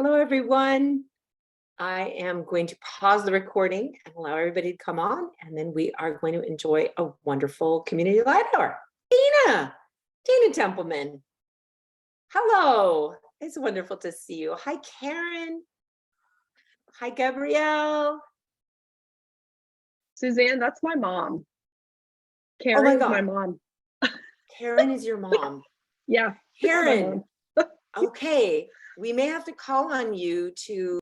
Hello, everyone. I am going to pause the recording and allow everybody to come on, and then we are going to enjoy a wonderful community light hour. Dina Templeman. Hello. It's wonderful to see you. Hi, Karen. Hi, Gabrielle. Susanne, that's my mom. Oh my Karen is my God. mom. Karen is your mom. Yeah. Karen. Okay. We may have to call on you to.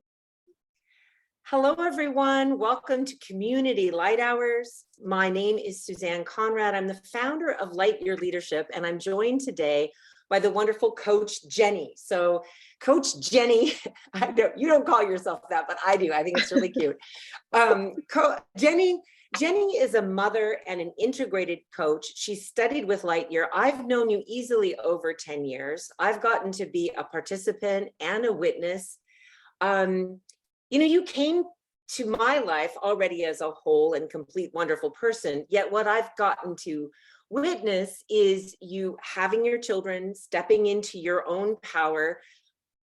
Hello, everyone. Welcome to Community Light Hours. My name is Susanne Conrad. I'm the founder of Lightyear Leadership, and I'm joined today by the wonderful Coach Jenny. So, Coach Jenny, you don't call yourself that, but I do. I think it's really cute. Jenny is a mother and an integrated coach. She studied with Lightyear. I've known you easily over 10 years. I've gotten to be a participant and a witness. You came to my life already as a whole and complete wonderful person. Yet what I've gotten to witness is you having your children, stepping into your own power,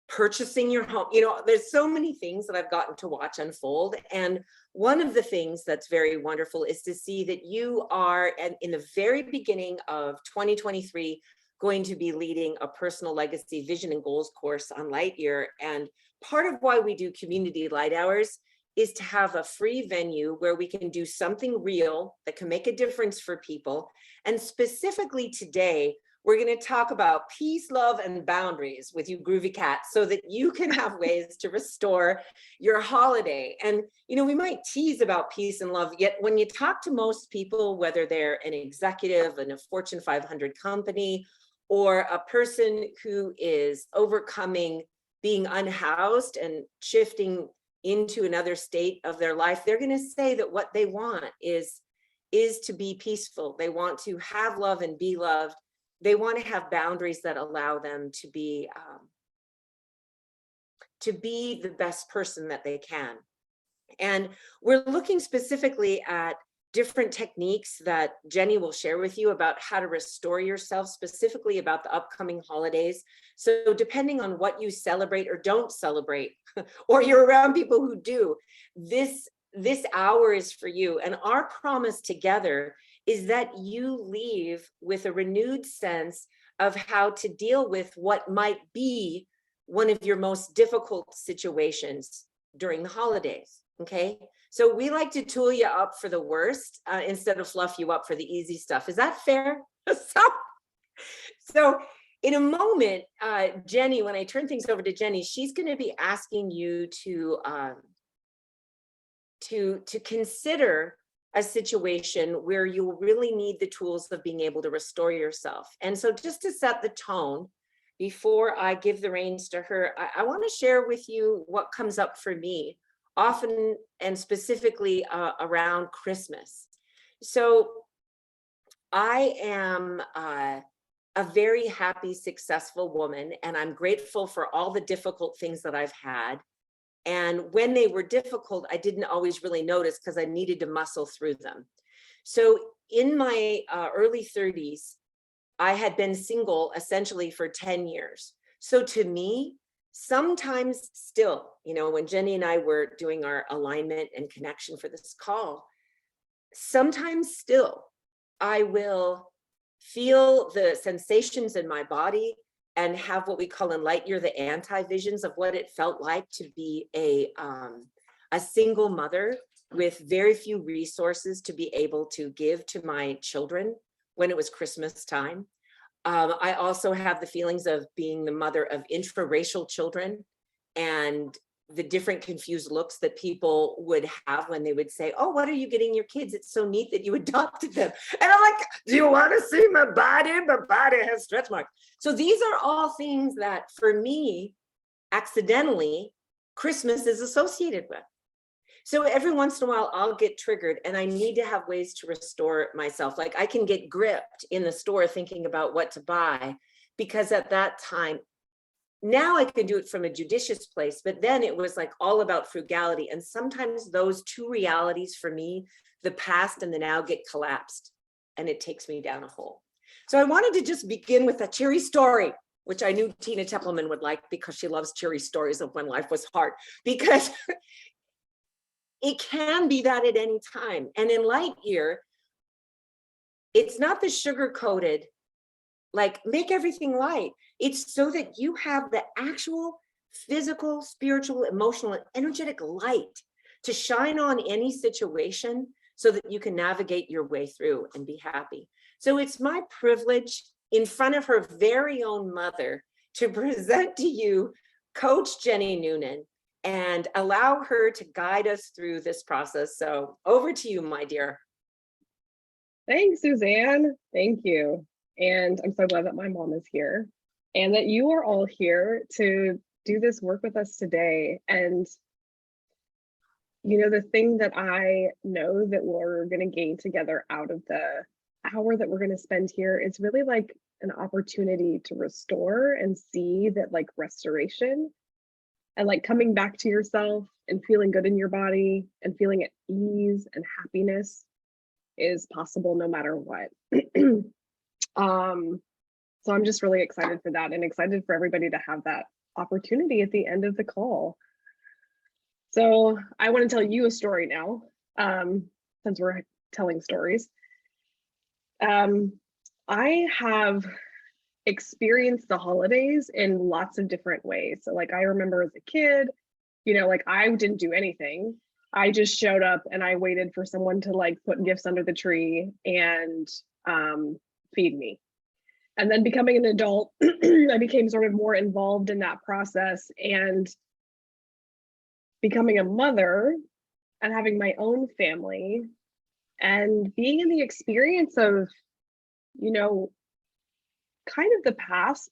purchasing your home. There's so many things that I've gotten to watch unfold. And one of the things that's very wonderful is to see that you are, and in the very beginning of 2023, going to be leading a personal legacy vision and goals course on Lightyear. And part of why we do community light hours is to have a free venue where we can do something real that can make a difference for people. And specifically today, we're going to talk about peace, love, and boundaries with you groovy cats so that you can have ways to restore your holiday. And, we might tease about peace and love, yet when you talk to most people, whether they're an executive in a Fortune 500 company or a person who is overcoming being unhoused and shifting into another state of their life, they're going to say that what they want is to be peaceful. They want to have love and be loved. They want to have boundaries that allow them to be the best person that they can. And we're looking specifically at different techniques that Jenny will share with you about how to restore yourself, specifically about the upcoming holidays. So depending on what you celebrate or don't celebrate, or you're around people who do, this hour is for you. And our promise together is that you leave with a renewed sense of how to deal with what might be one of your most difficult situations during the holidays. Okay. So we like to tool you up for the worst instead of fluff you up for the easy stuff. Is that fair? So in a moment, Jenny, when I turn things over to Jenny, she's going to be asking you to consider a situation where you'll really need the tools of being able to restore yourself. And so just to set the tone, before I give the reins to her, I want to share with you what comes up for me often and specifically around Christmas. So I am a very happy, successful woman, and I'm grateful for all the difficult things that I've had. And when they were difficult, I didn't always really notice because I needed to muscle through them. So in my early 30s, I had been single essentially for 10 years. So to me, sometimes still, when Jenny and I were doing our alignment and connection for this call, sometimes still I will feel the sensations in my body and have what we call in Lightyear the anti-visions of what it felt like to be a single mother with very few resources to be able to give to my children when it was Christmas time. I also have the feelings of being the mother of intraracial children and the different confused looks that people would have when they would say, "Oh, what are you getting your kids? It's so neat that you adopted them." And I'm like, "Do you want to see my body? My body has stretch marks." So these are all things that for me, accidentally, Christmas is associated with. So every once in a while I'll get triggered and I need to have ways to restore myself. Like I can get gripped in the store thinking about what to buy because at that time, now I can do it from a judicious place, but then it was like all about frugality. And sometimes those two realities for me, the past and the now, get collapsed and it takes me down a hole. So I wanted to just begin with a cheery story which I knew Tina Teppelman would like because she loves cheery stories of when life was hard, because it can be that at any time. And in Lightyear, it's not the sugar-coated, like make everything light. It's so that you have the actual physical, spiritual, emotional, and energetic light to shine on any situation so that you can navigate your way through and be happy. So it's my privilege in front of her very own mother to present to you Coach Jenny Noonan and allow her to guide us through this process. So over to you, my dear. Thanks, Susanne. Thank you. And I'm so glad that my mom is here and that you are all here to do this work with us today. And, you know, the thing that I know that we're going to gain together out of the hour that we're going to spend here is really like an opportunity to restore and see that like restoration and like coming back to yourself and feeling good in your body and feeling at ease and happiness is possible no matter what. So I'm just really excited for that and excited for everybody to have that opportunity at the end of the call. So I want to tell you a story now, since we're telling stories. I have experienced the holidays in lots of different ways. So like I remember as a kid, you know, like I didn't do anything. I just showed up and I waited for someone to like put gifts under the tree and feed me. And then becoming an adult, I became sort of more involved in that process, and becoming a mother and having my own family and being in the experience of, you know, kind of the past,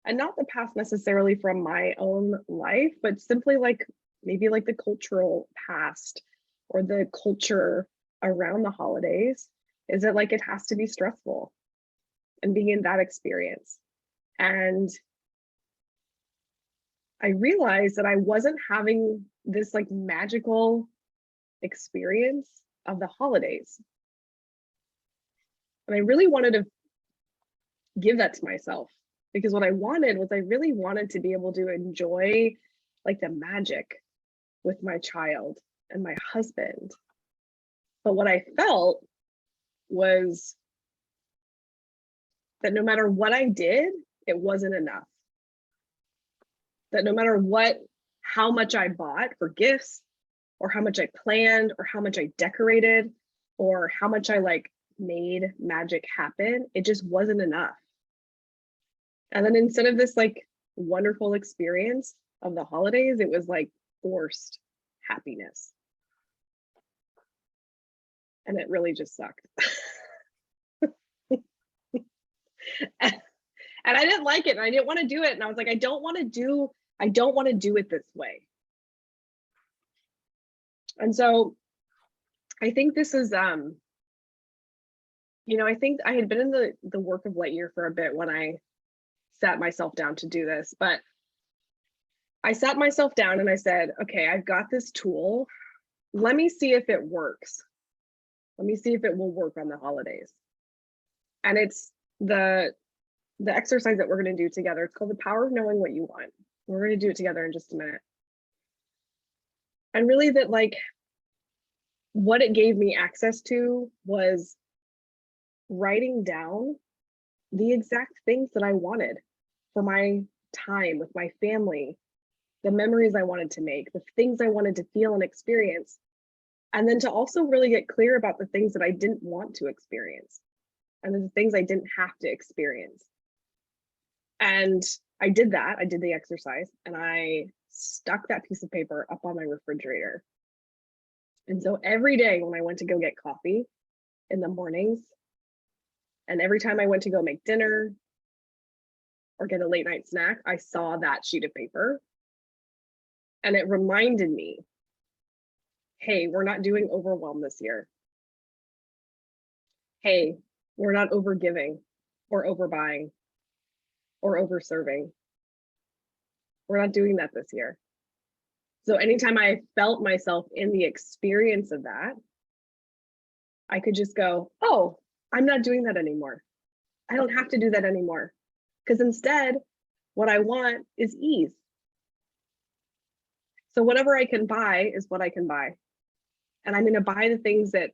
and not the past necessarily from my own life, but simply like maybe like the cultural past or the culture around the holidays, is that like it has to be stressful, and being in that experience. And I realized that I wasn't having this like magical experience of the holidays. And I really wanted to give that to myself, because what I wanted was I really wanted to be able to enjoy like the magic with my child and my husband. But what I felt was that no matter what I did, it wasn't enough. That no matter how much I bought for gifts, or how much I planned, or how much I decorated, or how much I like made magic happen, it just wasn't enough. And then instead of this like wonderful experience of the holidays, it was like forced happiness. And it really just sucked. And I didn't like it, and I didn't want to do it. And I was like, I don't want to do it this way. And so I think this is, you know, I think I had been in the work of Lightyear for a bit when I sat myself down to do this, but I sat myself down and I said, okay, I've got this tool. Let me see if it works. Let me see if it will work on the holidays. And it's the exercise that we're going to do together. It's called the power of knowing what you want. We're going to do it together in just a minute. And really that like what it gave me access to was writing down the exact things that I wanted for my time with my family, the memories I wanted to make, the things I wanted to feel and experience. And then to also really get clear about the things that I didn't want to experience and the things I didn't have to experience. And I did that. I did the exercise and I stuck that piece of paper up on my refrigerator. And so every day when I went to go get coffee in the mornings, and every time I went to go make dinner or get a late night snack, I saw that sheet of paper. And it reminded me, hey, we're not doing overwhelm this year. Hey, we're not overgiving or overbuying or overserving. We're not doing that this year. So anytime I felt myself in the experience of that, I could just go, oh, I'm not doing that anymore. I don't have to do that anymore. Because instead, what I want is ease. So whatever I can buy is what I can buy. And I'm going to buy the things that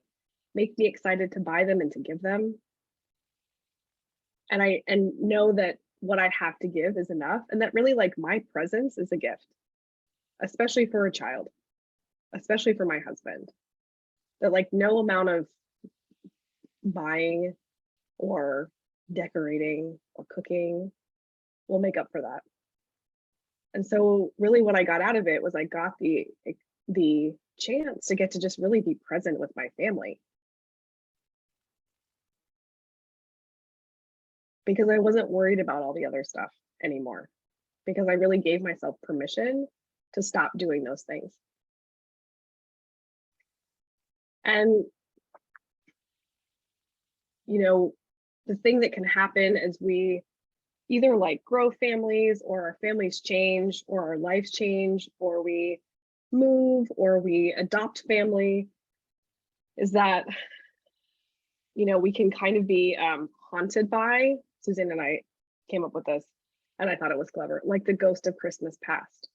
make me excited to buy them and to give them. And know that what I have to give is enough. And that really, like, my presence is a gift, especially for a child, especially for my husband. That, like, no amount of buying or decorating or cooking will make up for that. And so really what I got out of it was I got the chance to get to just really be present with my family. Because I wasn't worried about all the other stuff anymore. Because I really gave myself permission to stop doing those things. And, you know, the thing that can happen as we either like grow families, or our families change, or our lives change, or we move, or we adopt family, is that, you know, we can kind of be haunted by, Susanne and I came up with this, and I thought it was clever, like the ghost of Christmas past.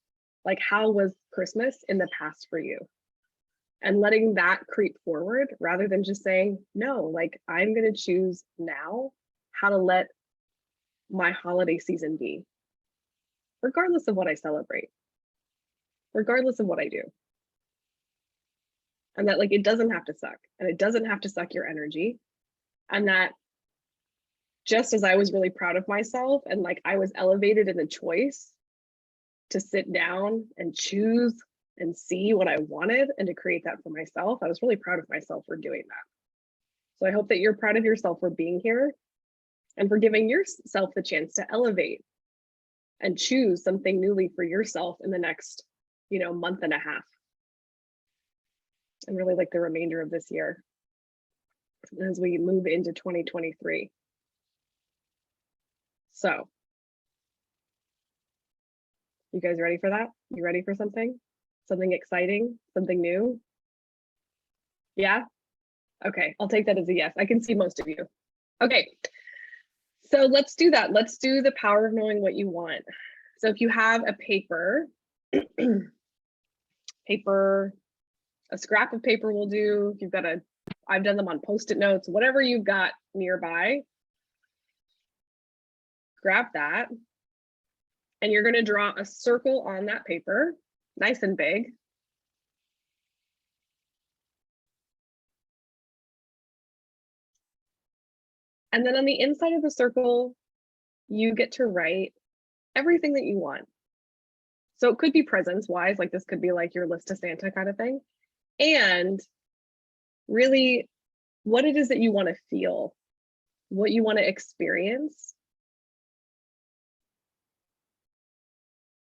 Like, how was Christmas in the past for you? And letting that creep forward rather than just saying, no, like, I'm going to choose now how to let my holiday season be, regardless of what I celebrate, regardless of what I do. And that, like, it doesn't have to suck, and it doesn't have to suck your energy. And that just as I was really proud of myself, and like I was elevated in the choice to sit down and choose and see what I wanted and to create that for myself, I was really proud of myself for doing that. So I hope that you're proud of yourself for being here and for giving yourself the chance to elevate and choose something newly for yourself in the next, you know, month and a half. And really like the remainder of this year as we move into 2023. So, you guys ready for that? You ready for something? Something exciting? Something new? Yeah? Okay, I'll take that as a yes. I can see most of you. Okay, so let's do that. Let's do the power of knowing what you want. So if you have a paper, a scrap of paper will do. If you've got I've done them on Post-it notes, whatever you've got nearby, grab that. And you're going to draw a circle on that paper, nice and big. And then on the inside of the circle, you get to write everything that you want. So it could be presents wise, like this could be like your list to Santa kind of thing. And really what it is that you want to feel, what you want to experience,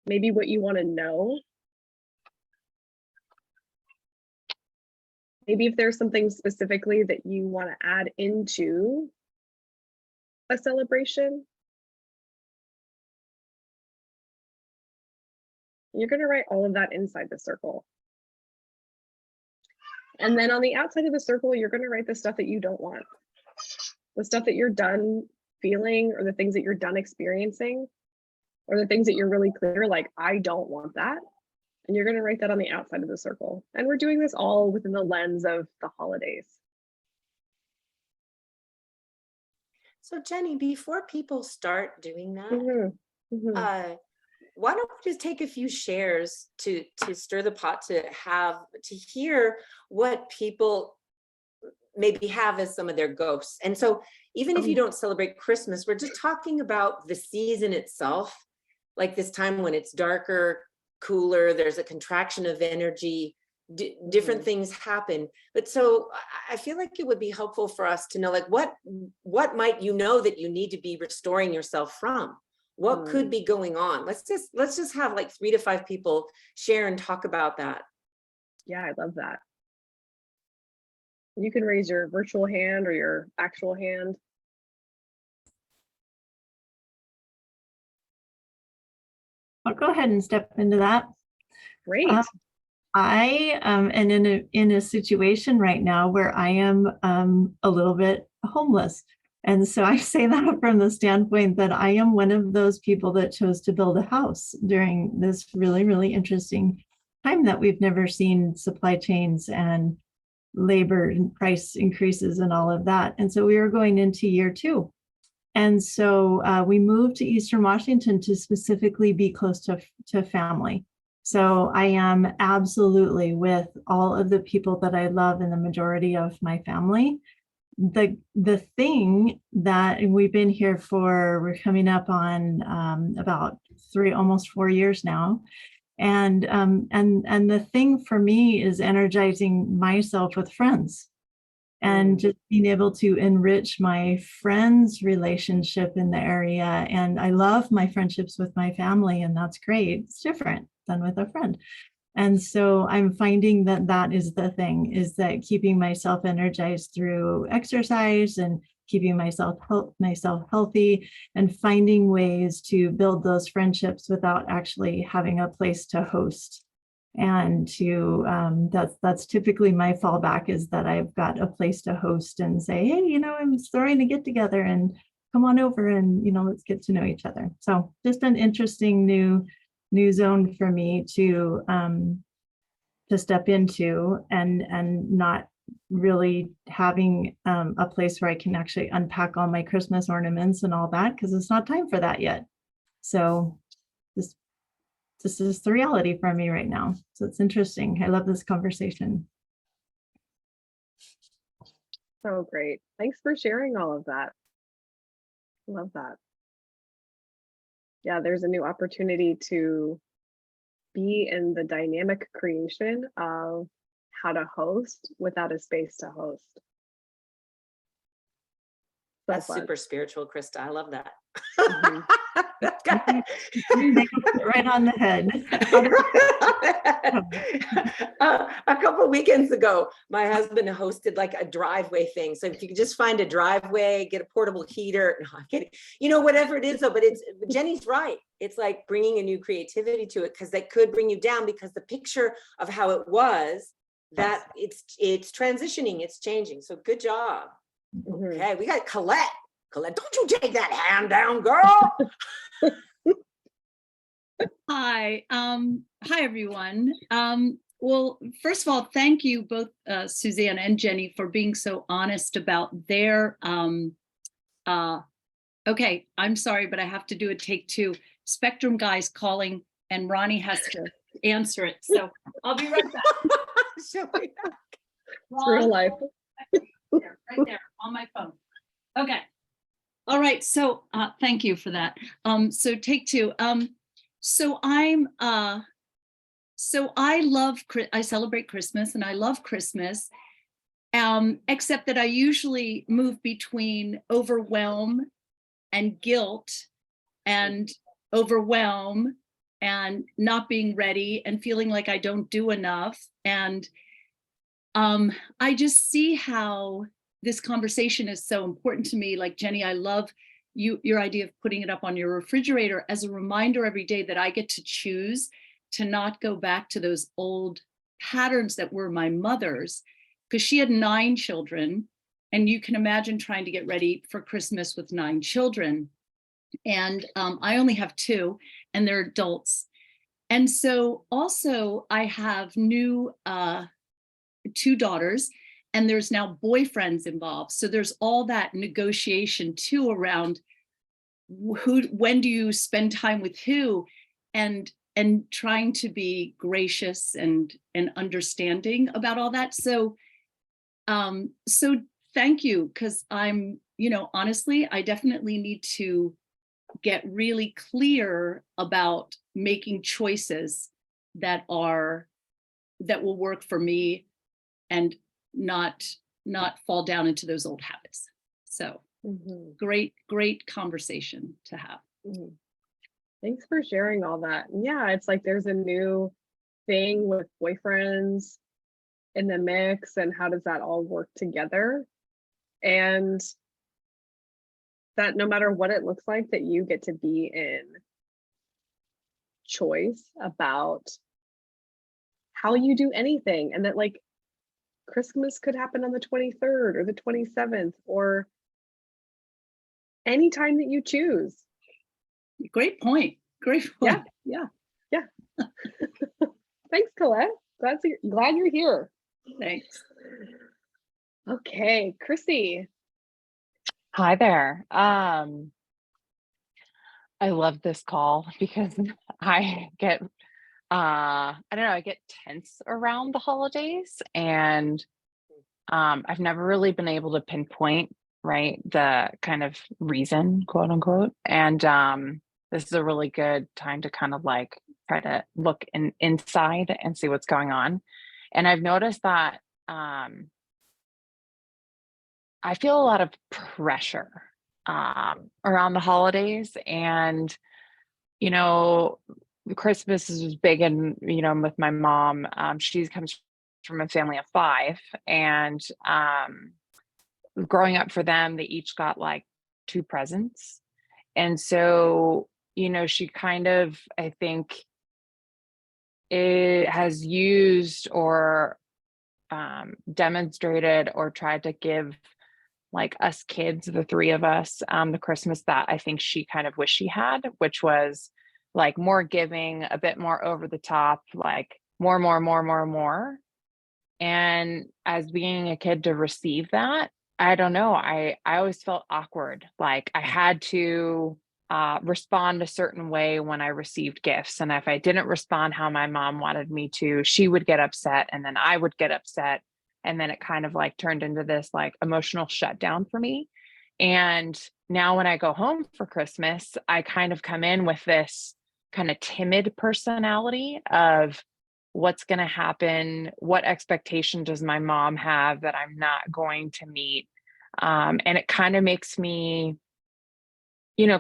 maybe what you want to know. Maybe if there's something specifically that you want to add into a celebration. You're going to write all of that inside the circle. And then on the outside of the circle, you're going to write the stuff that you don't want. The stuff that you're done feeling, or the things that you're done experiencing, or the things that you're really clear, like, I don't want that. And you're going to write that on the outside of the circle. And we're doing this all within the lens of the holidays. So Jenny, before people start doing that, why don't we just take a few shares to stir the pot, to hear what people maybe have as some of their ghosts. And so even if you don't celebrate Christmas, we're just talking about the season itself, like this time when it's darker, cooler, there's a contraction of energy, different things happen. But so I feel like it would be helpful for us to know, like, what might you know that you need to be restoring yourself from? What could be going on? Let's just have like 3 to 5 people share and talk about that. Yeah, I love that. You can raise your virtual hand or your actual hand. I'll go ahead and step into that. Great. I am in a situation right now where I am a little bit homeless. And so I say that from the standpoint that I am one of those people that chose to build a house during this really, really interesting time that we've never seen supply chains and labor and price increases and all of that. And so we were going into year 2. And so we moved to Eastern Washington to specifically be close to family. So I am absolutely with all of the people that I love and the majority of my family. The thing that we've been here for, we're coming up on about almost 4 years now. And the thing for me is energizing myself with friends and just being able to enrich my friends' relationship in the area. And I love my friendships with my family, and that's great. It's different than with a friend. And so I'm finding that that is the thing, is that keeping myself energized through exercise and keeping myself healthy and finding ways to build those friendships without actually having a place to host. And to that's typically my fallback, is that I've got a place to host and say, hey, I'm throwing a get together and come on over and let's get to know each other. So just an interesting new zone for me to step into, and not really having a place where I can actually unpack all my Christmas ornaments and all that, because it's not time for that yet. So this is the reality for me right now. So it's interesting. I love this conversation. So great. Thanks for sharing all of that. Love that. Yeah, there's a new opportunity to be in the dynamic creation of how to host without a space to host. So That's fun. super spiritual, Krista. I love that. Mhm. That's good. Right on the head. A couple of weekends ago, my husband hosted like a driveway thing. So if you could just find a driveway, get a portable heater. No, I'm kidding. Whatever it is, though. But Jenny's right. It's like bringing a new creativity to it, because that could bring you down, because the picture of how it was, that it's transitioning, it's changing. So good job. Mhm. Okay, we got Colette. Colette, don't you take that hand down, girl. Hi, hi everyone. Well, first of all, thank you both, Susanne and Jenny, for being so honest about their. Okay, I'm sorry, but I have to do a take 2. Spectrum guy's calling, and Ronnie has to answer it. So I'll be right back. It's real life. Right there on my phone. Okay. All right. So thank you for that. So take 2. So I celebrate Christmas and I love Christmas, except that I usually move between overwhelm and guilt, and overwhelm and not being ready and feeling like I don't do enough. And I just see how this conversation is so important to me. Like, Jenny, I love your idea of putting it up on your refrigerator as a reminder every day that I get to choose to not go back to those old patterns that were my mother's, because she had 9 children, and you can imagine trying to get ready for Christmas with 9 children. And I only have 2, and they're adults. And so also I have new 2 daughters, and there's now boyfriends involved. So there's all that negotiation too around when do you spend time with who, and trying to be gracious and understanding about all that. So so thank you, because I'm, honestly, I definitely need to get really clear about making choices that will work for me, and not fall down into those old habits. So great conversation to have. Thanks for sharing all that. Yeah, it's like there's a new thing with boyfriends in the mix, and how does that all work together? And that no matter what it looks like, that you get to be in choice about how you do anything, and that like Christmas could happen on the 23rd or the 27th, or anytime that you choose. Great point. Great point. Yeah. Thanks, Colette. Glad you're here. Thanks. Okay, Chrissy. Hi there. I love this call because I get I don't know, I get tense around the holidays, and I've never really been able to pinpoint, right, the kind of reason, quote unquote. And this is a really good time to kind of like try to look inside and see what's going on. And I've noticed that I feel a lot of pressure around the holidays, and you know, Christmas is big, and with my mom, she comes from a family of 5, and growing up for them, they each got like 2 presents, and so she kind of, I think, it has used or demonstrated or tried to give like us kids, the 3 of us, the Christmas that I think she kind of wished she had, which was like more giving, a bit more over the top, like more, more, more, more, more. And as being a kid to receive that, I don't know, I always felt awkward. Like I had to respond a certain way when I received gifts. And if I didn't respond how my mom wanted me to, she would get upset, and then I would get upset. And then it kind of like turned into this like emotional shutdown for me. And now when I go home for Christmas, I kind of come in with this kind of timid personality of what's going to happen, what expectation does my mom have that I'm not going to meet. And it kind of makes me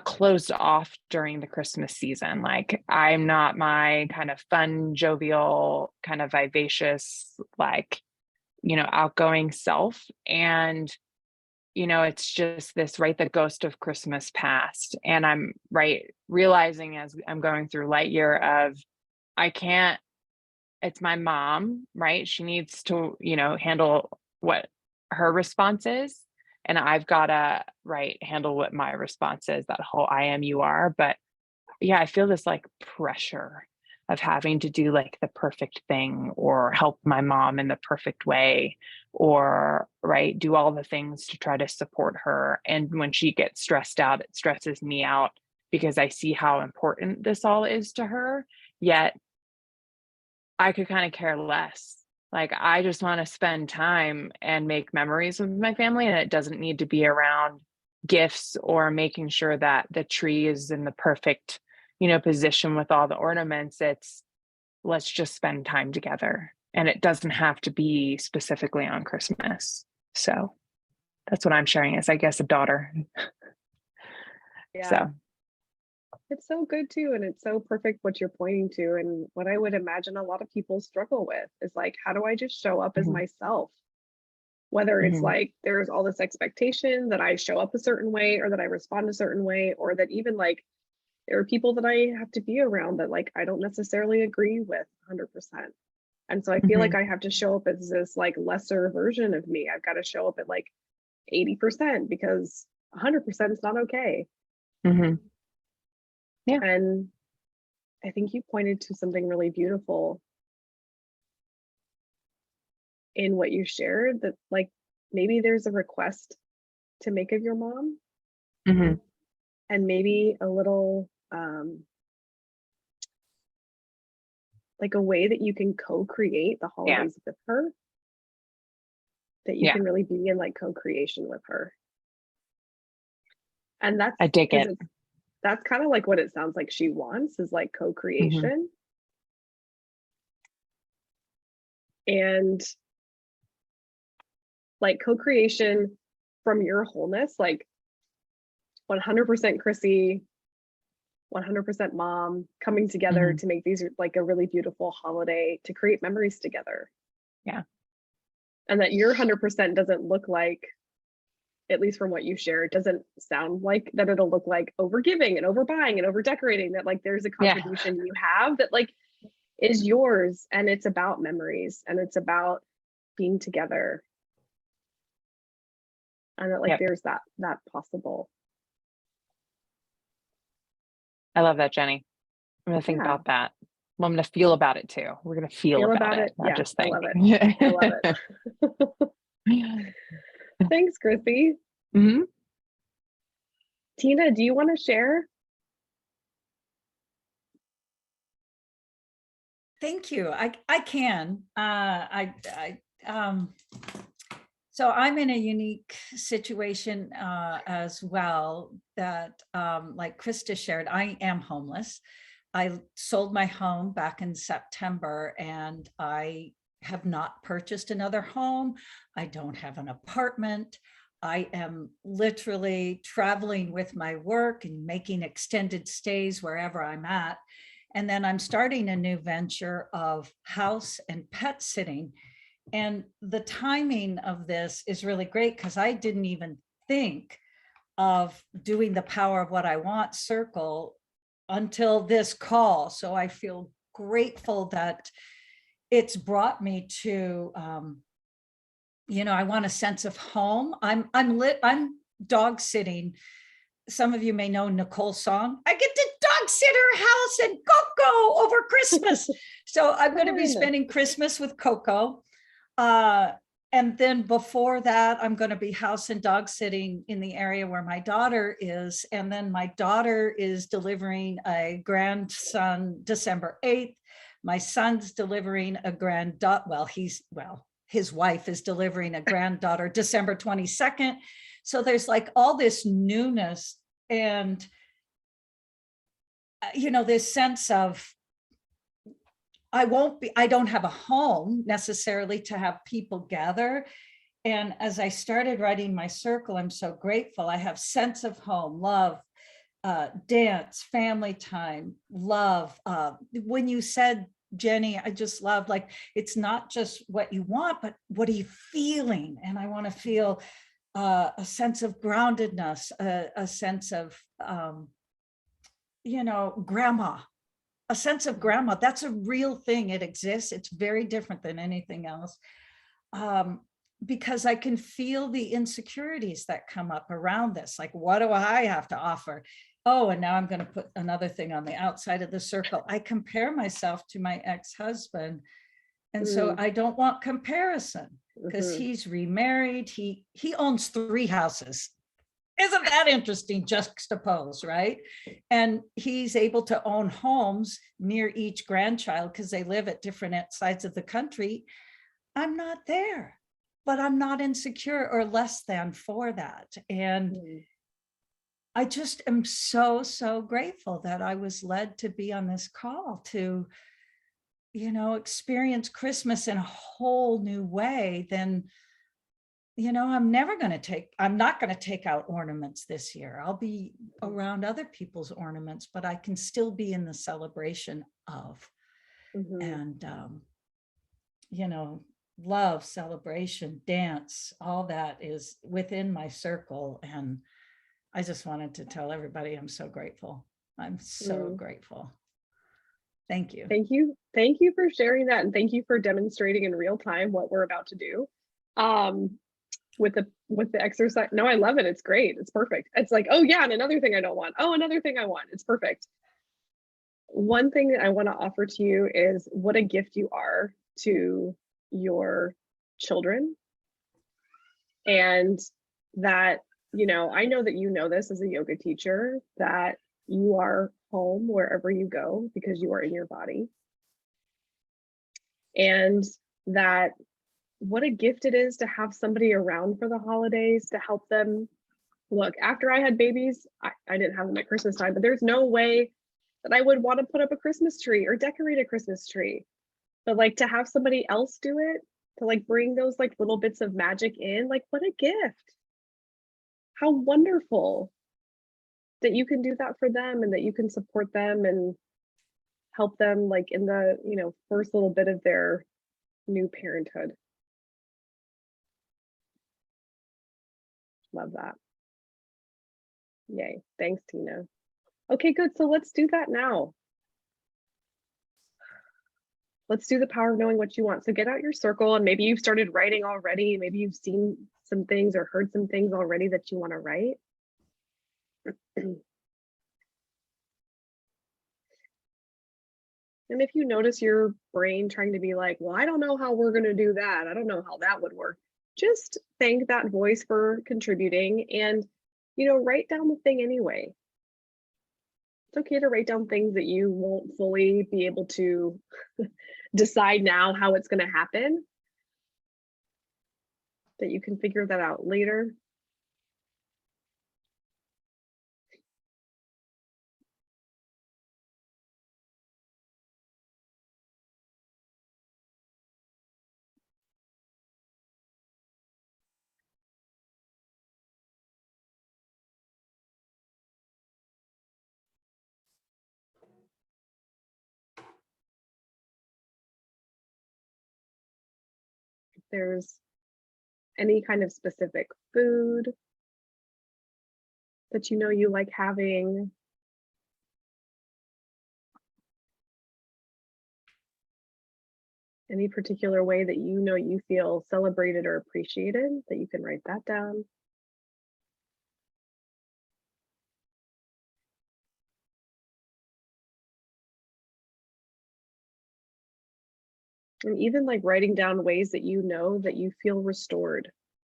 closed off during the Christmas season. Like I'm not my kind of fun, jovial, kind of vivacious, like, outgoing self. And, it's just this, right, the ghost of Christmas past. And I'm realizing as I'm going through Lightyear of, I can't, it's my mom, right? She needs to, handle what her response is. And I've got to, handle what my response is, that whole I am, you are. But yeah, I feel this like pressure of having to do like the perfect thing, or help my mom in the perfect way, or do all the things to try to support her. And when she gets stressed out, it stresses me out because I see how important this all is to her. Yet I could kind of care less. Like I just want to spend time and make memories with my family, and it doesn't need to be around gifts or making sure that the tree is in the perfect position with all the ornaments. It's, let's just spend time together. And it doesn't have to be specifically on Christmas. So that's what I'm sharing as, I guess, a daughter. Yeah. So It's so good too. And it's so perfect what you're pointing to. And what I would imagine a lot of people struggle with is like, how do I just show up as myself? Whether it's like there's all this expectation that I show up a certain way, or that I respond a certain way, or that even like there are people that I have to be around that like I don't necessarily agree with 100%. And so I feel like I have to show up as this like lesser version of me. I've got to show up at like 80% because 100% is not okay. Yeah. And I think you pointed to something really beautiful in what you shared, that like maybe there's a request to make of your mom, and maybe a little like a way that you can co-create the holidays with her, that you can really be in like co-creation with her. And that's, I dig it. That's kind of like what it sounds like she wants, is like co-creation. And like co-creation from your wholeness, like 100% Chrissy, 100% mom, coming together to make these like a really beautiful holiday, to create memories together. Yeah. And that your 100% doesn't look like, at least from what you share, it doesn't sound like that it'll look like overgiving and overbuying and over decorating, that like there's a contribution you have that like is yours, and it's about memories, and it's about being together, and that like there's that possible. I love that, Jenny. I'm gonna think Yeah. about that. Well, I'm gonna feel about it too. We're gonna feel about it, not Yeah, just I think. love it. I love it. Thanks, Chrissy. Mhm. Tina, do you want to share? Thank you. I can. So I'm in a unique situation as well that, like Krista shared, I am homeless. I sold my home back in September and I have not purchased another home. I don't have an apartment. I am literally traveling with my work and making extended stays wherever I'm at. And then I'm starting a new venture of house and pet sitting. And the timing of this is really great because I didn't even think of doing the Power of What I Want circle until this call. So I feel grateful that it's brought me to, I want a sense of home. I'm dog sitting. Some of you may know Nicole's song. I get to dog sit her house and Coco over Christmas. So I'm going to be spending Christmas with Coco. And then before that, I'm going to be house and dog sitting in the area where my daughter is. And then my daughter is delivering a grandson December 8th. My son's delivering a granddaughter. His wife is delivering a granddaughter December 22nd. So there's like all this newness and, this sense of, I don't have a home necessarily to have people gather. And as I started writing my circle, I'm so grateful. I have sense of home, love, dance, family time, love. When you said, Jenny, I just love, like, it's not just what you want, but what are you feeling? And I want to feel a sense of groundedness, a sense of, grandma. A sense of grandma, that's a real thing. It exists. It's very different than anything else. Because I can feel the insecurities that come up around this. Like, what do I have to offer? Oh, and now I'm going to put another thing on the outside of the circle. I compare myself to my ex-husband. And so I don't want comparison because he's remarried. He owns 3 houses. Isn't that interesting? Juxtapose, right? And he's able to own homes near each grandchild because they live at different sides of the country. I'm not there, but I'm not insecure or less than for that. And I just am so, so grateful that I was led to be on this call to, experience Christmas in a whole new way than, I'm not going to take out ornaments this year. I'll be around other people's ornaments, but I can still be in the celebration of, and, love, celebration, dance, all that is within my circle. And I just wanted to tell everybody I'm so grateful. I'm so grateful. Thank you. Thank you. Thank you for sharing that. And thank you for demonstrating in real time what we're about to do. With the exercise. No, I love it. It's great. It's perfect. It's like, oh yeah, and another thing I don't want. Oh, another thing I want. It's perfect. One thing that I want to offer to you is what a gift you are to your children. And that, I know that you know this as a yoga teacher, that you are home wherever you go because you are in your body. And that what a gift it is to have somebody around for the holidays to help them. Look, after I had babies, I didn't have them at Christmas time, but there's no way that I would want to put up a Christmas tree or decorate a Christmas tree. But like to have somebody else do it, to like bring those like little bits of magic in, like what a gift. How wonderful that you can do that for them and that you can support them and help them like in the, first little bit of their new parenthood. Love that. Yay. Thanks, Tina. Okay, good. So let's do that now. Let's do the power of knowing what you want. So get out your circle and maybe you've started writing already. Maybe you've seen some things or heard some things already that you want to write. And if you notice your brain trying to be like, well, I don't know how we're going to do that. I don't know how that would work. Just thank that voice for contributing and, write down the thing anyway. It's okay to write down things that you won't fully be able to decide now how it's going to happen, that you can figure that out later. If there's any kind of specific food that you like having, any particular way that you feel celebrated or appreciated, that you can write that down. And even like writing down ways that that you feel restored.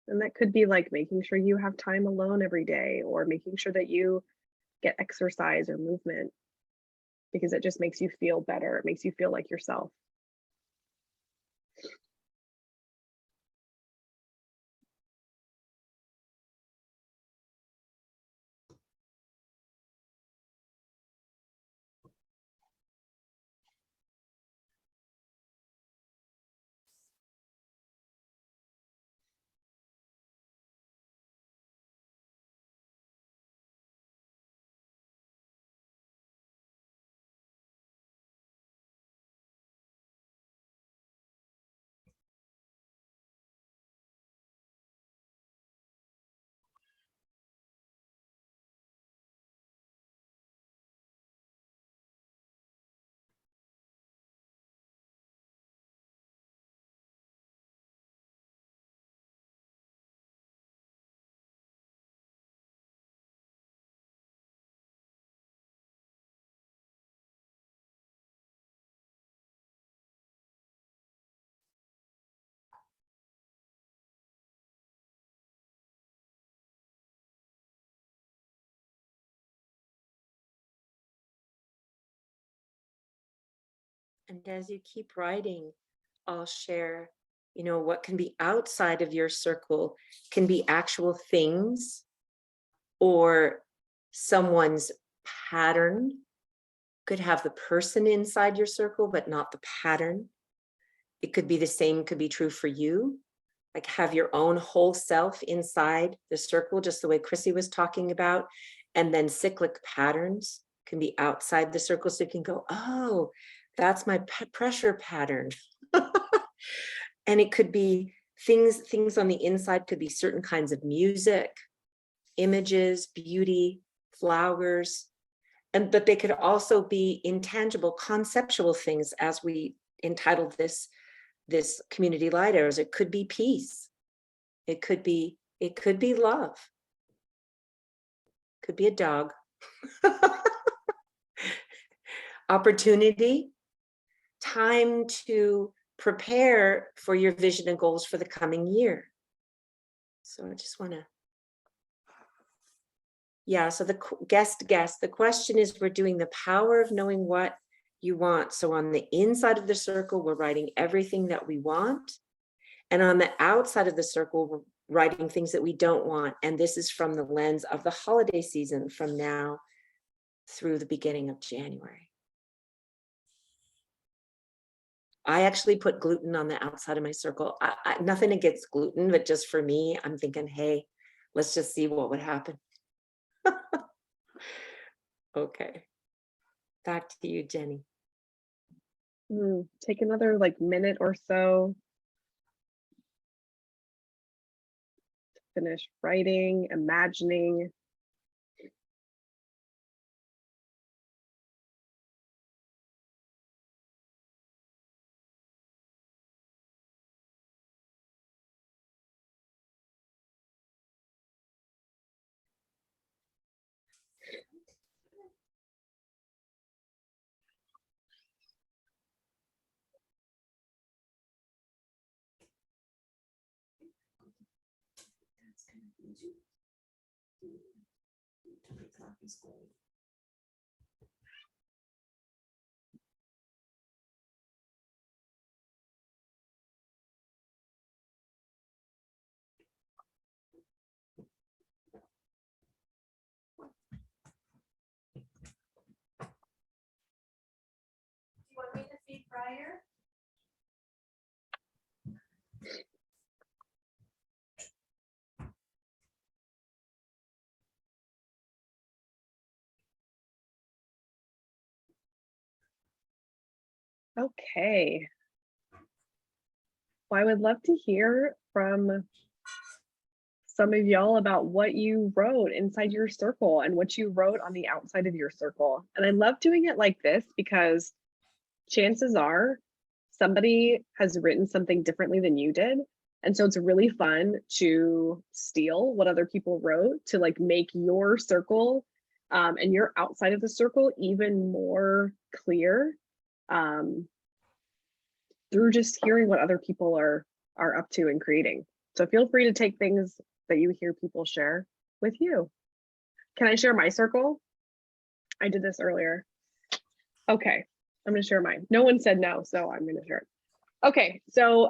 And that could be like making sure you have time alone every day, or making sure that you get exercise or movement, because it just makes you feel better. It makes you feel like yourself. And as you keep writing, I'll share, what can be outside of your circle can be actual things or someone's pattern. Could have the person inside your circle, but not the pattern. It could be the same, could be true for you. Like have your own whole self inside the circle, just the way Chrissy was talking about. And then cyclic patterns can be outside the circle. So you can go, oh, that's my pressure pattern. And it could be things on the inside, could be certain kinds of music, images, beauty, flowers. But they could also be intangible, conceptual things, as we entitled this community Lighthours. It could be peace. It could be love. Could be a dog. Opportunity, time to prepare for your vision and goals for the coming year. So I just want to, so the guest, the question is, we're doing the power of knowing what you want. So on the inside of the circle, we're writing everything that we want. And on the outside of the circle, we're writing things that we don't want. And this is from the lens of the holiday season, from now through the beginning of January. I actually put gluten on the outside of my circle. Nothing against gluten, but just for me, I'm thinking, hey, let's just see what would happen. Okay. Back to you, Jenny. Take another minute or so to finish writing, imagining. Want me to feed Briar? Okay. Well, I would love to hear from some of y'all about what you wrote inside your circle and what you wrote on the outside of your circle. And I love doing it like this because chances are somebody has written something differently than you did. And so it's really fun to steal what other people wrote to like make your circle and your outside of the circle even more clear through just hearing what other people are up to and creating. So feel free to take things that you hear people share with you. Can I share my circle? I did this earlier. Okay, I'm gonna share mine. No one said no, so I'm gonna share it. Okay, so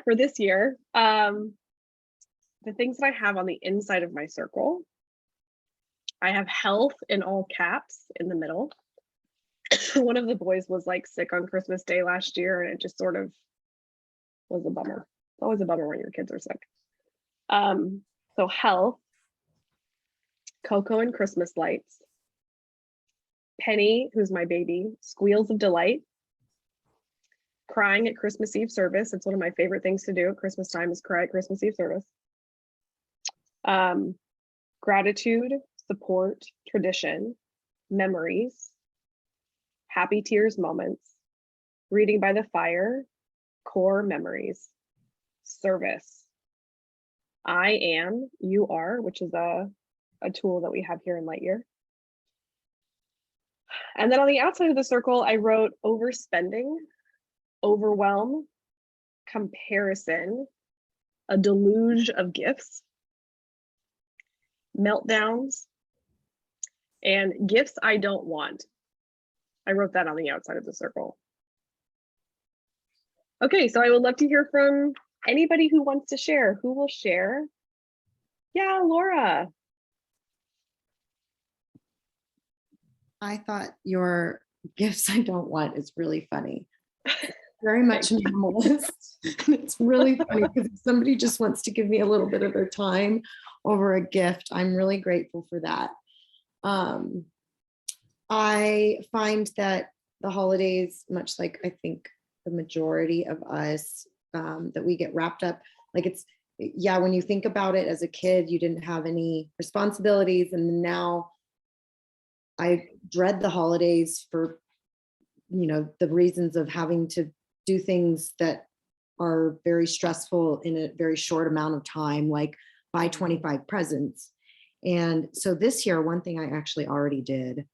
for this year, the things that I have on the inside of my circle, I have health in all caps in the middle. One of the boys was like sick on Christmas Day last year, and it just sort of was a bummer. It's always a bummer when your kids are sick. So health, Cocoa and Christmas lights, Penny, who's my baby, squeals of delight, crying at Christmas Eve service. It's one of my favorite things to do at Christmas time is cry at Christmas Eve service. Gratitude, support, tradition, memories, happy tears moments, reading by the fire, core memories, service. I am, you are, which is a tool that we have here in Lightyear. And then on the outside of the circle, I wrote overspending, overwhelm, comparison, a deluge of gifts, meltdowns, and gifts I don't want. I wrote that on the outside of the circle. Okay, so I would love to hear from anybody who wants to share. Who will share? Yeah, Laura. I thought your gifts I don't want is really funny. Very much minimalist. And it's really funny because if somebody just wants to give me a little bit of their time over a gift, I'm really grateful for that. I find that the holidays, much like I think the majority of us, that we get wrapped up, like it's, yeah, when you think about it as a kid, you didn't have any responsibilities, and now I dread the holidays for, you know, the reasons of having to do things that are very stressful in a very short amount of time, like buy 25 presents. And so this year, one thing I actually already did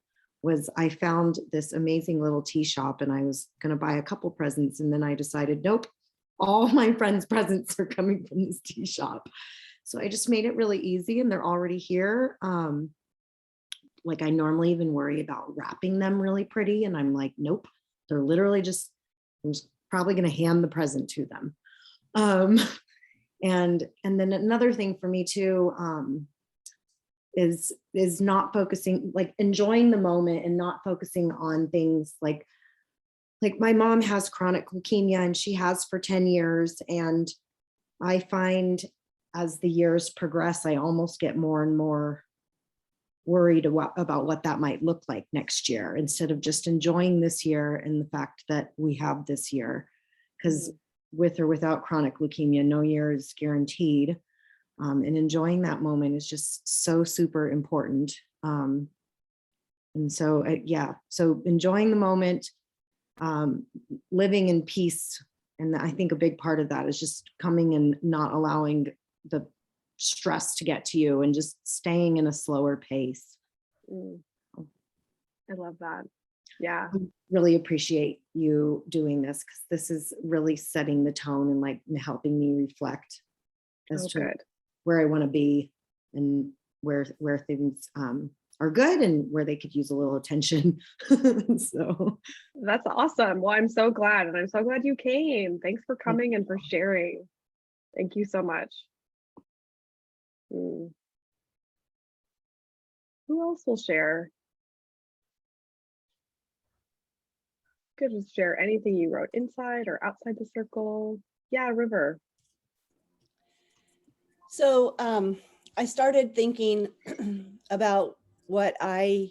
was I found this amazing little tea shop, and I was going to buy a couple presents, and then I decided, nope, all my friends' presents are coming from this tea shop. So I just made it really easy, and they're already here. Like I normally even worry about wrapping them really pretty, and I'm like, nope, they're literally just, I'm just probably going to hand the present to them. And then another thing for me too, is not focusing, like enjoying the moment and not focusing on things like my mom has chronic leukemia, and she has for 10 years. And I find as the years progress, I almost get more and more worried about what that might look like next year, instead of just enjoying this year and the fact that we have this year. Because with or without chronic leukemia, no year is guaranteed. And enjoying that moment is just so super important. And so, yeah, so enjoying the moment, living in peace. And I think a big part of that is just coming and not allowing the stress to get to you and just staying in a slower pace. I love that. Yeah. I really appreciate you doing this, because this is really setting the tone and like helping me reflect as to where I want to be and where things are good and where they could use a little attention. So That's awesome. Well, I'm so glad. And I'm so glad you came. Thanks for coming and for sharing. Thank you so much. Who else will share? Could just share anything you wrote inside or outside the circle. Yeah, River. So I started thinking about what I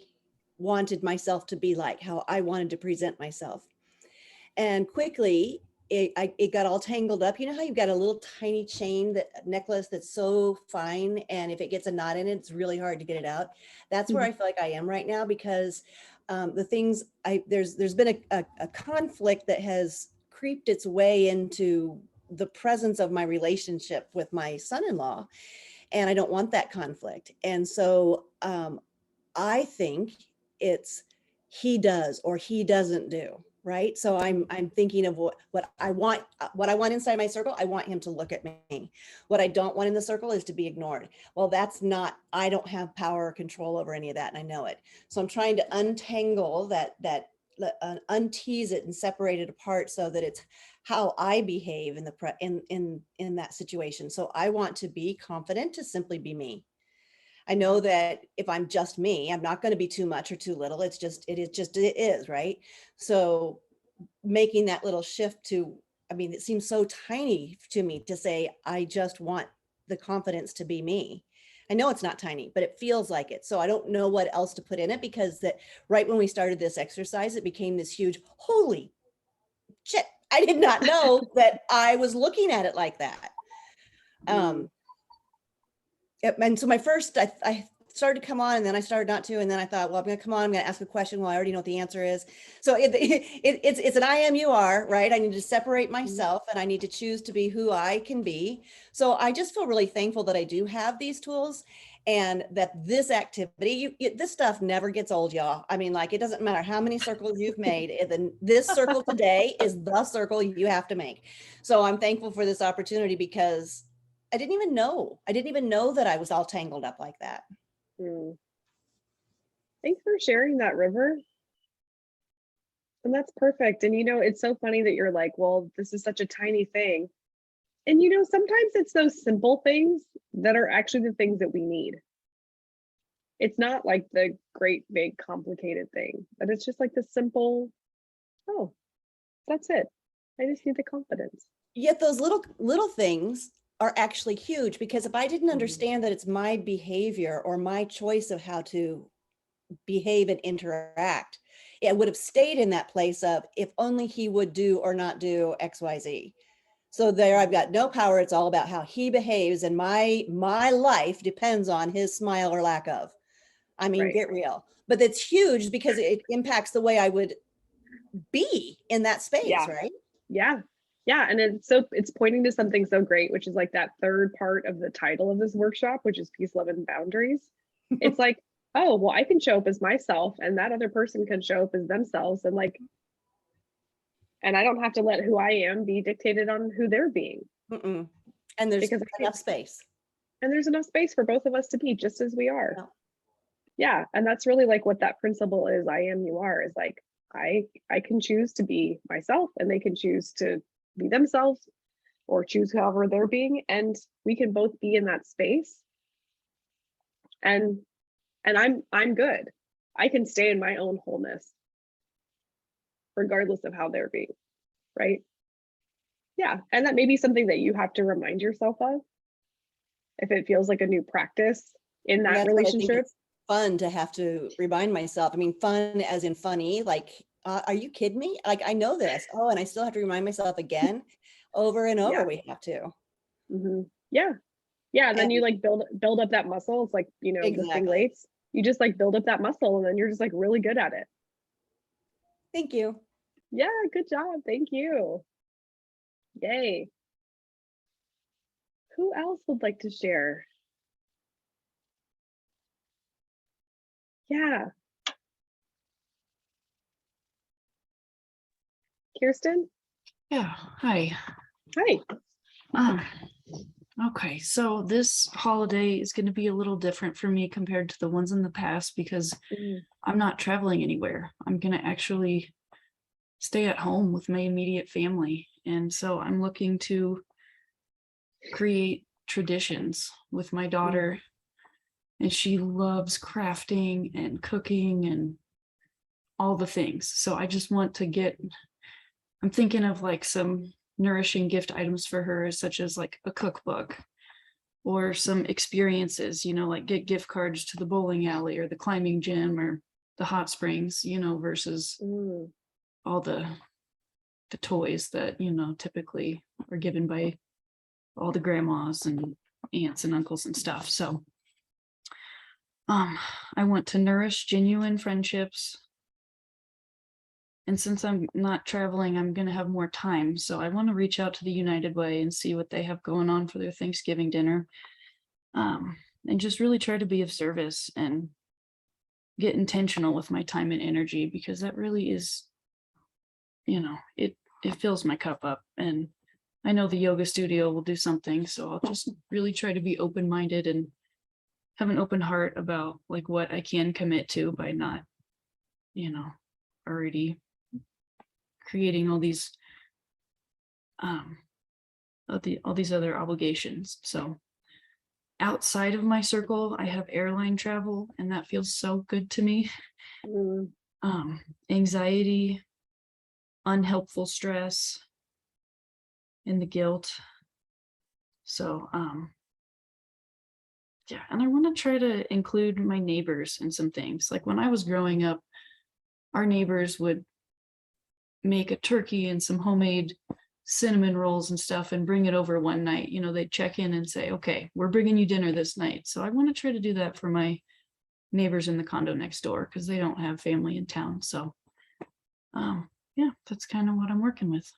wanted myself to be like, how I wanted to present myself. And quickly, it got all tangled up. You know how you've got a little tiny chain necklace that's so fine, and if it gets a knot in it, it's really hard to get it out. That's where I feel like I am right now, because the things there's been a conflict that has creeped its way into the presence of my relationship with my son-in-law, and I don't want that conflict. And so I think it's he does or he doesn't do, right? So I'm thinking of what I want inside my circle. I want him to look at me. What I don't want in the circle is to be ignored. Well, that's not, I don't have power or control over any of that, and I know it. So I'm trying to untangle untease it and separate it apart so that it's how I behave in that situation. So I want to be confident to simply be me. I know that if I'm just me, I'm not going to be too much or too little. It is, right? So making that little shift to, I mean, it seems so tiny to me to say, I just want the confidence to be me. I know it's not tiny, but it feels like it. So I don't know what else to put in it, because that right when we started this exercise, it became this huge, holy shit. I did not know that I was looking at it like that. And so my first, I started to come on, and then I started not to, and then I thought, well, I'm going to come on, I'm going to ask a question. Well, I already know what the answer is. So it's an I am, you are, right? I need to separate myself, and I need to choose to be who I can be. So I just feel really thankful that I do have these tools, and that this activity, this stuff never gets old, y'all. I mean, like, it doesn't matter how many circles you've made. This circle today is the circle you have to make. So I'm thankful for this opportunity, because I didn't even know that I was all tangled up like that. Thanks for sharing that, River. And that's perfect. And it's so funny that you're like, well, this is such a tiny thing. And sometimes it's those simple things that are actually the things that we need. It's not like the great big complicated thing, but it's just like the simple, oh, that's it. I just need the confidence. Yet those little things are actually huge, because if I didn't understand that it's my behavior or my choice of how to behave and interact, it would have stayed in that place of, if only he would do or not do XYZ. So there, I've got no power. It's all about how he behaves, and my life depends on his smile or lack of. I mean, Right. Get real. But it's huge, because it impacts the way I would be in that space, Yeah. right? Yeah. And it's pointing to something so great, which is like that third part of the title of this workshop, which is peace, love, and boundaries. It's like, oh, well, I can show up as myself, and that other person can show up as themselves. And I don't have to let who I am be dictated on who they're being. And there's enough space. And there's enough space for both of us to be just as we are. Yeah. Yeah. And that's really like what that principle is. I am, you are, is like, I can choose to be myself, and they can choose to be themselves, or choose however they're being. And we can both be in that space. And I'm good. I can stay in my own wholeness, regardless of how they're being, right? Yeah. And that may be something that you have to remind yourself of, if it feels like a new practice in that relationship. It's fun to have to remind myself. I mean, fun as in funny, like, are you kidding me? Like, I know this. Oh, and I still have to remind myself again, over and over. Yeah. We have to. Yeah. And then you like build up that muscle. It's like, lifting weights. You just like build up that muscle, and then you're just like really good at it. Thank you. Yeah, good job. Thank you. Yay. Who else would like to share? Yeah. Kirsten? Yeah, hi. Hi. Okay, so this holiday is going to be a little different for me compared to the ones in the past because Mm. I'm not traveling anywhere. I'm going to actually stay at home with my immediate family. And so I'm looking to create traditions with my daughter. And she loves crafting and cooking and all the things. So I just want to I'm thinking of like some nourishing gift items for her, such as like a cookbook or some experiences, like get gift cards to the bowling alley or the climbing gym or the hot springs, versus all the toys that, typically are given by all the grandmas and aunts and uncles and stuff. So I want to nourish genuine friendships. And since I'm not traveling, I'm going to have more time. So I want to reach out to the United Way and see what they have going on for their Thanksgiving dinner. And just really try to be of service and get intentional with my time and energy, because that really is, it fills my cup up. And I know the yoga studio will do something. So I'll just really try to be open-minded and have an open heart about like what I can commit to by not, already creating all these other obligations. So outside of my circle, I have airline travel, and that feels so good to me. Anxiety, unhelpful stress, and the guilt. So yeah, and I want to try to include my neighbors in some things. Like when I was growing up, our neighbors would make a turkey and some homemade cinnamon rolls and stuff and bring it over one night. They'd check in and say, okay, we're bringing you dinner this night. So I want to try to do that for my neighbors in the condo next door, because they don't have family in town. So yeah, that's kind of what I'm working with.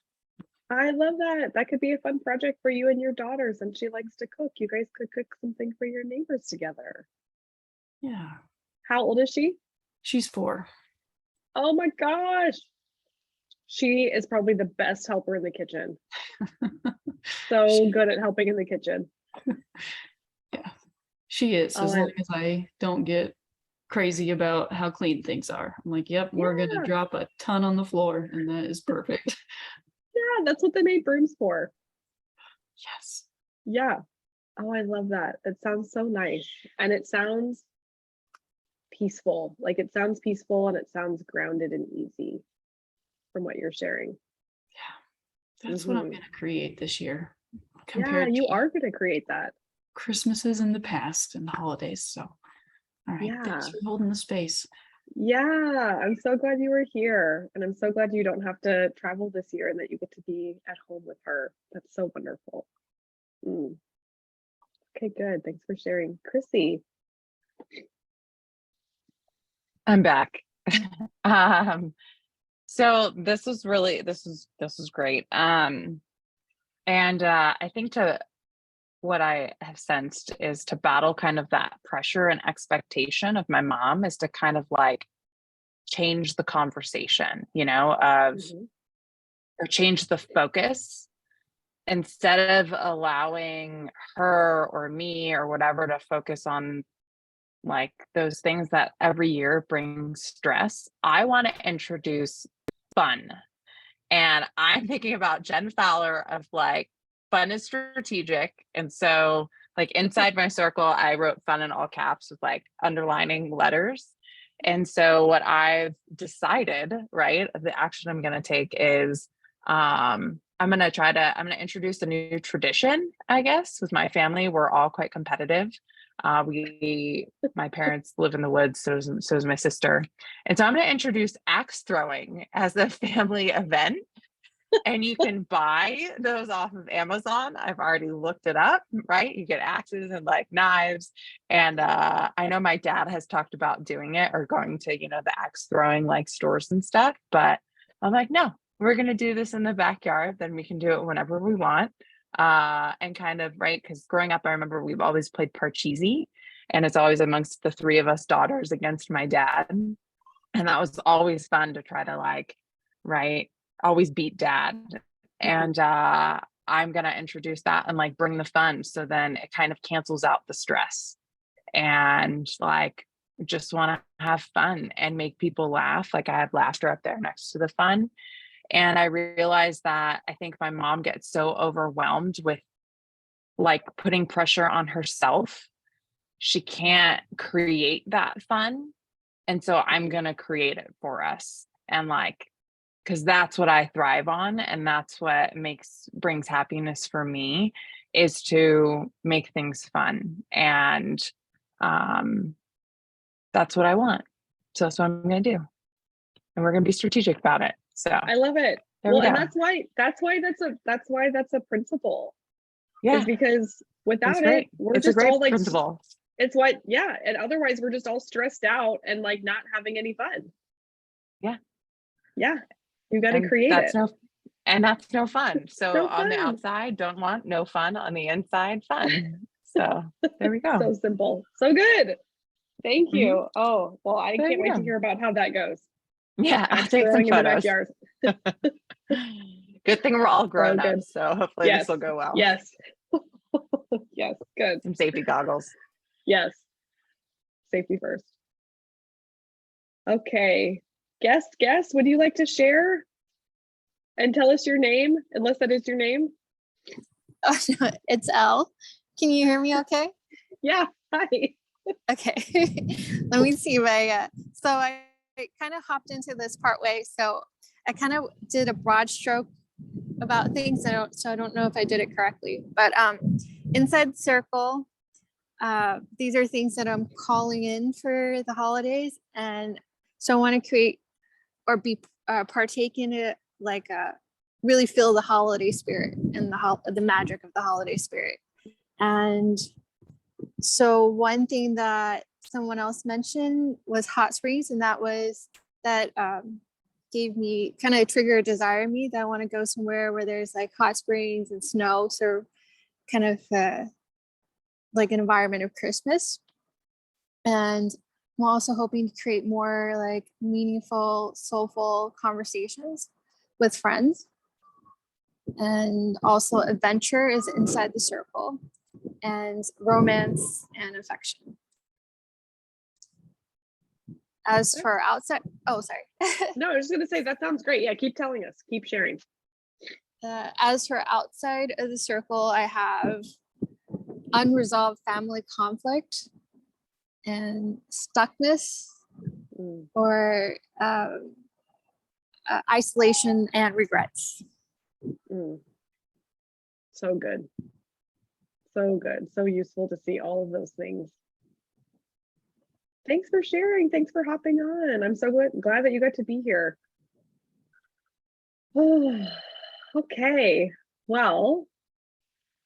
I love that. That could be a fun project for you and your daughter, since she likes to cook. You guys could cook something for your neighbors together. Yeah. How old is she? She's 4. Oh my gosh. She is probably the best helper in the kitchen. So good at helping in the kitchen. Yeah, she is. As Oh, long as I don't get crazy about how clean things are. I'm like, yep, we're going to drop a ton on the floor, and that is perfect. Yeah, that's what they made brooms for. Yes. Yeah. Oh, I love that. It sounds so nice. And it sounds peaceful. Like it sounds peaceful and it sounds grounded and easy from what you're sharing. Yeah. That's what I'm going to create this year. Yeah, you are going to create that. Christmases in the past and the holidays. So, all right. Yeah. Thanks for holding the space. Yeah, I'm so glad you were here. And I'm so glad you don't have to travel this year and that you get to be at home with her. That's so wonderful. Okay, good. Thanks for sharing. Chrissy. I'm back. So this was great. And I think what I have sensed is to battle kind of that pressure and expectation of my mom is to kind of like change the conversation, or change the focus, instead of allowing her or me or whatever to focus on like those things that every year brings stress. I want to introduce fun. And I'm thinking about Jen Fowler of like, fun is strategic. And so like inside my circle, I wrote fun in all caps with like underlining letters. And so what I've decided, right, the action I'm going to take is I'm going to introduce a new tradition, I guess, with my family. We're all quite competitive. My parents live in the woods, so is my sister. And so I'm going to introduce axe throwing as a family event. And you can buy those off of Amazon. I've already looked it up, right? You get axes and like knives. And I know my dad has talked about doing it or going to, the axe throwing like stores and stuff. But I'm like, no, we're going to do this in the backyard. Then we can do it whenever we want. And kind of, right? Because growing up, I remember we've always played Parcheesi. And it's always amongst the 3 of us daughters against my dad. And that was always fun to try to like, right? Always beat dad. And I I'm going to introduce that and like bring the fun. So then it kind of cancels out the stress and like just want to have fun and make people laugh. Like I have laughter up there next to the fun. And I realized that I think my mom gets so overwhelmed with like putting pressure on herself. She can't create that fun. And so I'm going to create it for us. And like, because that's what I thrive on. And that's what brings happiness for me, is to make things fun. And that's what I want. So that's what I'm going to do. And we're going to be strategic about it. So I love it. there Well, we and go. that's why that's a principle. Yeah. Is because without It's it, great. we're It's a just great all like, principle. it's what, yeah. And otherwise we're just all stressed out and like not having any fun. Yeah. Yeah. You got to And create it. that's no fun. So No on the fun. outside, don't want no fun. On the inside, fun. So there we go. So simple. So good. Thank Mhm. you. Oh, well, I There can't you wait to go. hear about how that goes. Yeah, I'll Axe take some throwing in the photos. backyard. Good thing we're all grown up, good. so hopefully Yes. this will go well. Yes. Yes. Good. Some safety goggles. Yes. Safety first. Okay. Guest, would you like to share and tell us your name, unless that is your name? Oh, no, it's Elle. Can you hear me okay? Yeah. Hi. Okay. Let me see if so I kind of hopped into this part way. So I kind of did a broad stroke about things. So I don't know if I did it correctly, but inside circle, these are things that I'm calling in for the holidays. And so I want to create or be partake in it, like really feel the holiday spirit and the magic of the holiday spirit. And so one thing that someone else mentioned was hot springs, and that gave me kind of trigger a desire in me that I want to go somewhere where there's like hot springs and snow, so kind of like an environment of Christmas. And I'm also hoping to create more like meaningful, soulful conversations with friends. And also adventure is inside the circle, and romance and affection. As for outside, oh, sorry. No, I was just going to say, that sounds great. Yeah, keep telling us, keep sharing. As for outside of the circle, I have unresolved family conflict and stuckness, or isolation and regrets. So good. So good. So useful to see all of those things. Thanks for sharing. Thanks for hopping on. I'm so glad that you got to be here. Oh, okay. Well,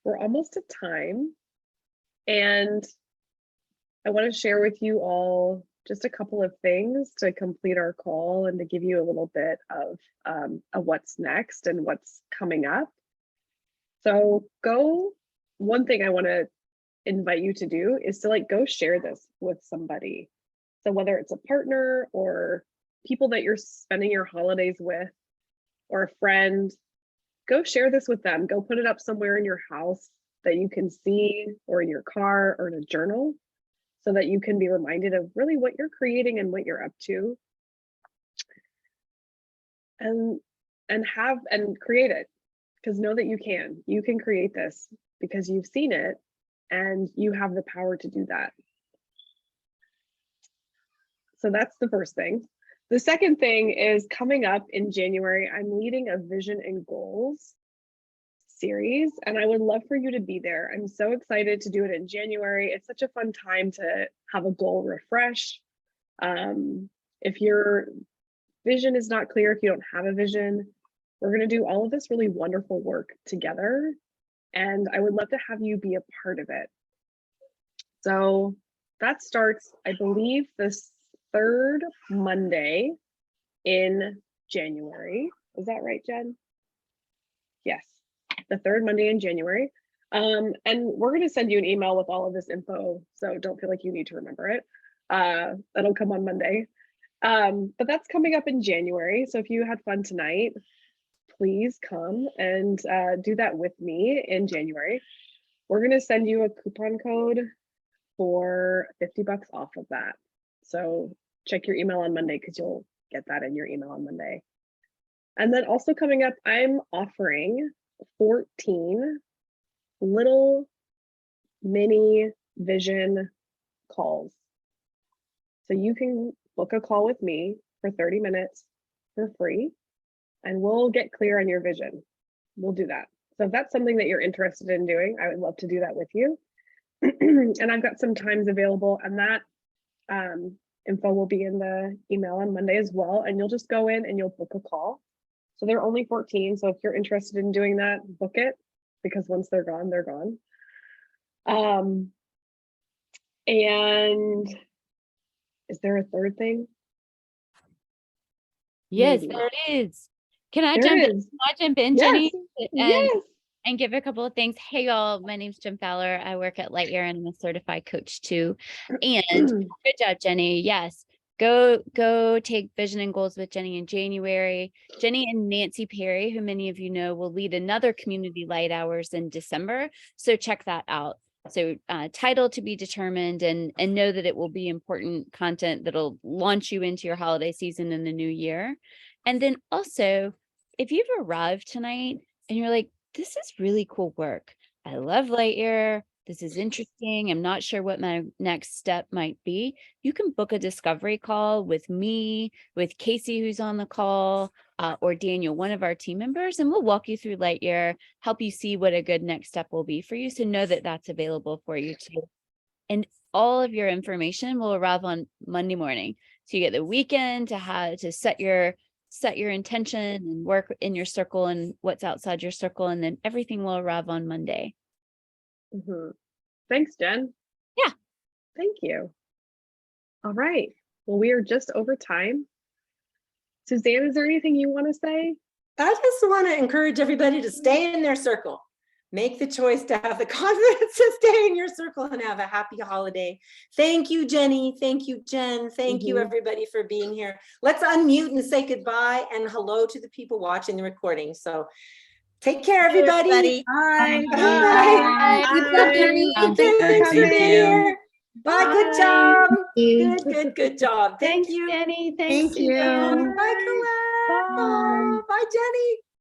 we're almost at time. And I want to share with you all just a couple of things to complete our call and to give you a little bit of what's next and what's coming up. So one thing I want to invite you to do is to like go share this with somebody. So whether it's a partner or people that you're spending your holidays with, or a friend, go share this with them. Go put it up somewhere in your house that you can see, or in your car, or in a journal, so that you can be reminded of really what you're creating and what you're up to. And create it, because know that you can create this because you've seen it and you have the power to do that. So that's the first thing. The second thing is, coming up in January, I'm leading a vision and goals series, and I would love for you to be there. I'm so excited to do it in January. It's such a fun time to have a goal refresh. If your vision is not clear, if you don't have a vision, we're going to do all of this really wonderful work together, and I would love to have you be a part of it. So that starts, I believe, this third Monday in January. Is that right, Jen? Yes, the third Monday in January. And we're going to send you an email with all of this info, so don't feel like you need to remember it. That'll come on Monday. But that's coming up in January. So if you had fun tonight, please come and do that with me in January. We're going to send you a coupon code for $50 off of that. So check your email on Monday because you'll get that in your email on Monday. And then also coming up, I'm offering 14 little mini vision calls. So you can book a call with me for 30 minutes for free, and we'll get clear on your vision. We'll do that. So if that's something that you're interested in doing, I would love to do that with you. And I've got some times available, and that info will be in the email on Monday as well. And you'll just go in and you'll book a call. So they're only 14. So if you're interested in doing that, book it, because once they're gone, they're gone. And is there a third thing? Yes, Maybe. there is. Can I There jump in? is. Can I jump in, Yes. Jenny? And Yes. and give a couple of things. Hey y'all, my name's Jen Fowler. I work at Lightyear and I'm a certified coach too. And good job, Jenny. Yes. Go take vision and goals with Jenny in January. Jenny and Nancy Perry, who many of you know, will lead another community light hours in December. So check that out. So title to be determined, and know that it will be important content that'll launch you into your holiday season in the new year. And then also, if you've arrived tonight and you're like, this is really cool work. I love Lightyear. This is interesting. I'm not sure what my next step might be. You can book a discovery call with me, with Casey, who's on the call, or Daniel, one of our team members, and we'll walk you through Lightyear, help you see what a good next step will be for you. So know that that's available for you too. And all of your information will arrive on Monday morning. So you get the weekend to set your intention and work in your circle and what's outside your circle, and then everything will arrive on Monday. Thanks, Jen. Yeah. Thank you. All right. Well, we are just over time. Susanne, is there anything you want to say? I just want to encourage everybody to stay in their circle. Make the choice to have the confidence to stay in your circle and have a happy holiday. Thank you, Jenny. Thank you, Jen. Thank you, everybody, for being here. Let's unmute and say goodbye and hello to the people watching the recording. So take care, everybody. Bye. Bye. Good job, Jenny. Thanks for being here. Bye. Good job. you. Good job. Thank Thanks, you. Jenny. Thank Thanks, you. Suzanne. Bye, Colette. Bye. Bye, Jenny.